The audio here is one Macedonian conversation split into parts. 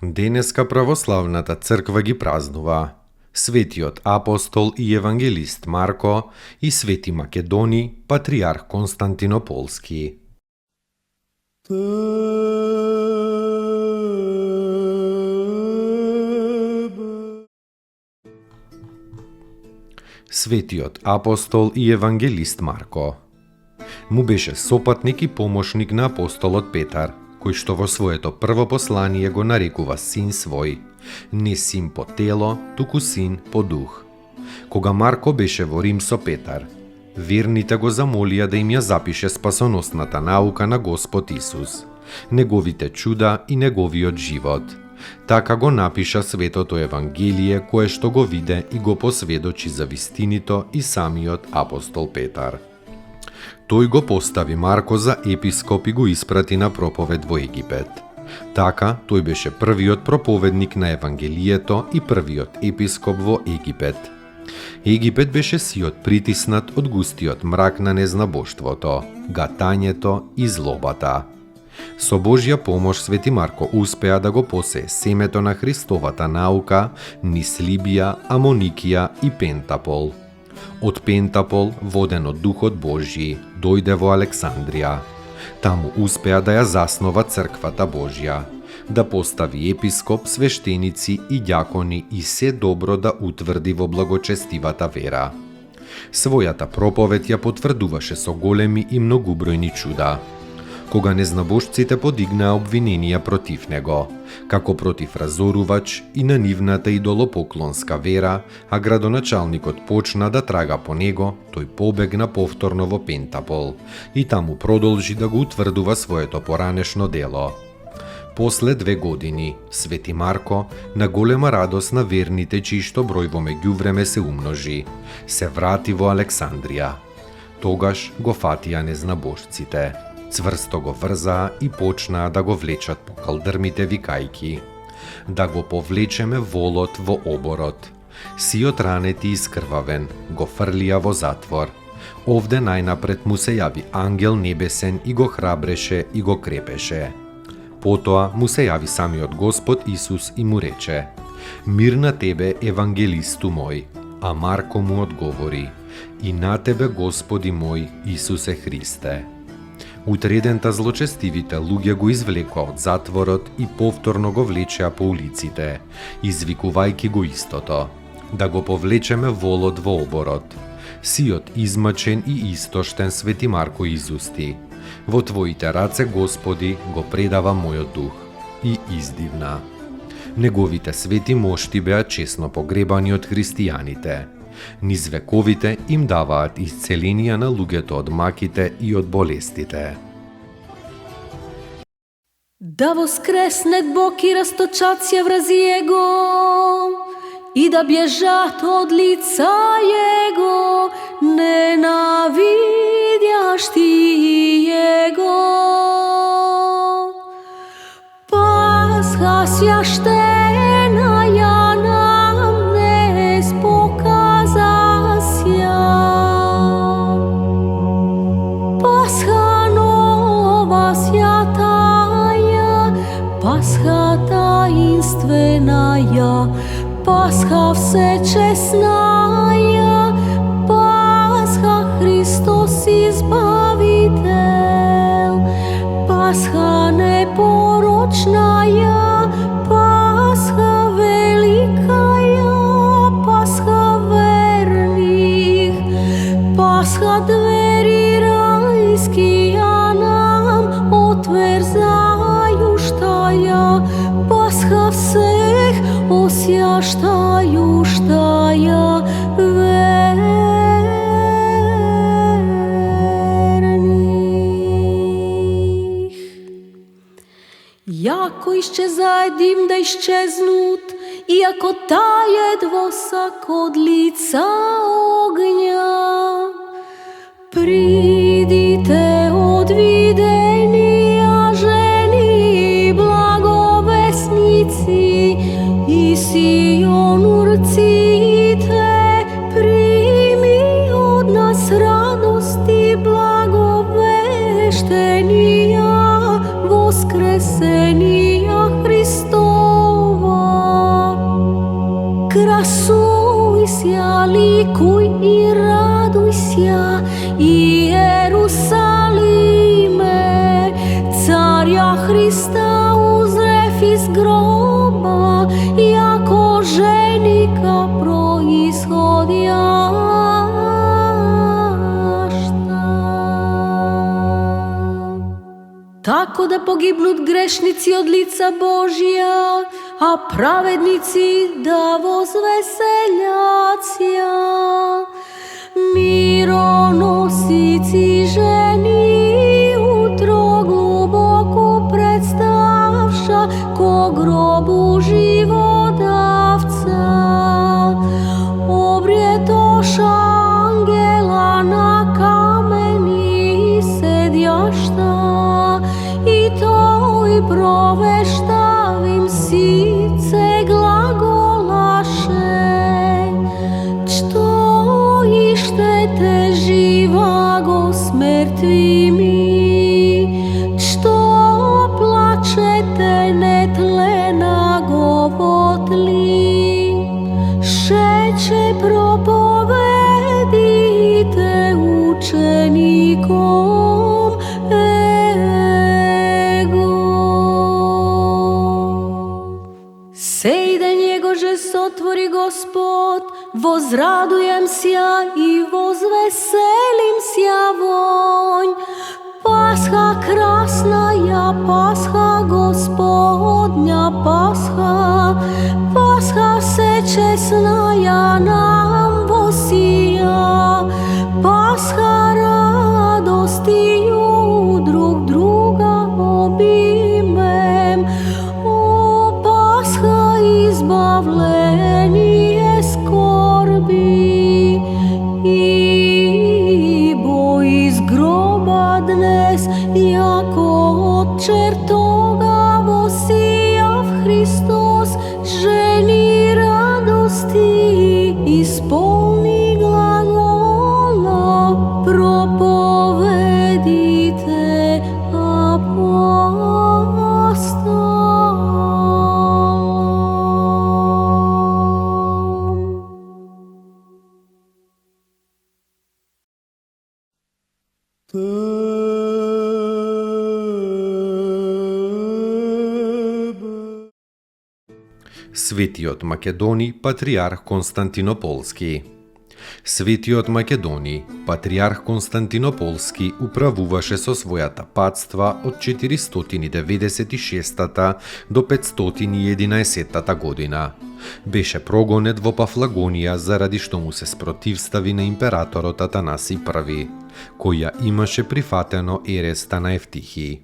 Денеска православната црква ги празнува светиот апостол и евангелист Марко и свети Македони, патриарх Константинополски. Светиот апостол и евангелист Марко му беше сопатник и помошник на апостолот Петар, кој што во своето прво послание го нарекува син свој, не син по тело, туку син по дух. Кога Марко беше во Рим со Петар, верните го замолија да им ја запише спасоносната наука на Господ Исус, неговите чуда и неговиот живот. Така го напиша светото Евангелие, кое што го виде и го посведочи за вистинито и самиот апостол Петар. Тој го постави Марко за епископ и го испрати на проповед во Египет. Така, тој беше првиот проповедник на Евангелието и првиот епископ во Египет. Египет беше сиот притиснат од густиот мрак на незнабоштвото, гатањето и злобата. Со Божја помош свети Марко успеа да го посее семето на Христовата наука низ Либија, Амоникија и Пентапол. Од Пентапол, воден од Духот Божји, дојде во Александрија. Таму успеа да ја заснова црквата Божја, да постави епископ, свештеници и ѓакони и се добро да утврди во благочестивата вера. Својата проповед ја потврдуваше со големи и многубројни чуда. Кога незнабожците подигнаа обвиненија против него, како против разорувач и на нивната идолопоклонска вера, а градоначалникот почна да трага по него, тој побегна повторно во Пентапол и таму продолжи да го утврдува своето поранешно дело. После 2 години, свети Марко, на голема радост на верните чии што број во меѓувреме се умножи, се врати во Александрија. Тогаш го фатија незнабожците. Цврсто го врзаа и почнаа да го влечат по калдрмите викајки: да го повлечеме волот во оборот. Сиот ранет и искрвавен, го фрлија во затвор. Овде најнапред му се јави ангел небесен и го храбреше и го крепеше. Потоа му се јави самиот Господ Исус и му рече: мир на тебе, евангелисту мој. А Марко му одговори: и на тебе, Господи мој, Исусе Христе. Утредента злочестивите луѓе го извлекоа од затворот и повторно го влечеа по улиците, извикувајќи го истото: да го повлечеме волот во оборот. Сиот измачен и истоштен свети Марко изусти: во твоите раце, Господи, го предава мојот дух. И издивна. Неговите свети мошти беа чесно погребани од христијаните. Низ вековите им даваат исцеленија на луѓето од маките и од болестите. Да воскресне Бог и расточат се врази Его, и да бежат од лица Его, ненавидяшти Его. Пасха свяштена ја нам днес показа ся. Пасха нова святая, Пасха таинственная, Пасха всечестная, Пасха Христос Избавител, Пасха непорочная, Пасха великая, Пасха верних, Пасха двери райския нам отверзающая, Пасха всех освящающая верных. Ако исчезаедим да исчезнут, иако тајат во сакот лица огња. Придите одвидени жени благовесници и сионурците, прими од нас радости благовештенија воскресенија Христова. Красуј сја, ликуј и радуј сја, Иерусалиме, царја Христа узрев из гроба, јако женика произходјашта. Тако да погибнут грешници од лица Божија, а праведници да возвеселјат сја. Мироносици жени утро глубоко представша, ко гробу живодавца. Обриетоша ангела на камени седјашта, и тој провештав им сице глаголаше. Те жива го смртви ми, што плачете нетлена говотли, шече проповедите учеником его. Сеј ден его же сотвори Господ, возрадуjem сја и возвеселим сја вонј. Пасха красная, Пасха Господня, Пасха, Пасха всечестная нам восија, Пасха радостию друг друга обимем, о Пасха избавление скорби, ибо из гроба днес, јако од чертога восијав Христос, жени радости исполни глагола, проповедите Светиот Македони, патриарх Константинополски. Светиот Македони, патриарх Константинополски, управуваше со својата патства од 496 до 511 година. Беше прогонет во Пафлагонија заради што му се спротивстави на императорот Атанаси I, кој ја имаше прифатено ереста на Евтихи.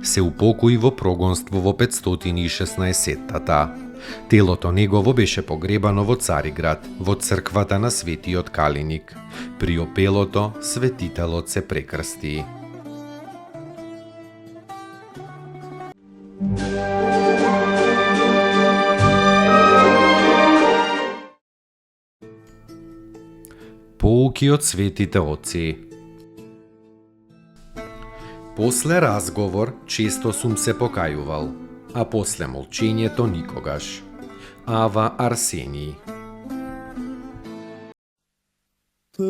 Се упокои во прогонство во 516-та. Телото негово беше погребано во Цариград, во црквата на Светиот Калиник. При опелото светителот се прекрсти. Поуки од светите отци. После разговор често сум се покајувал, а после молчењето никогаш. Ава Арсении. Te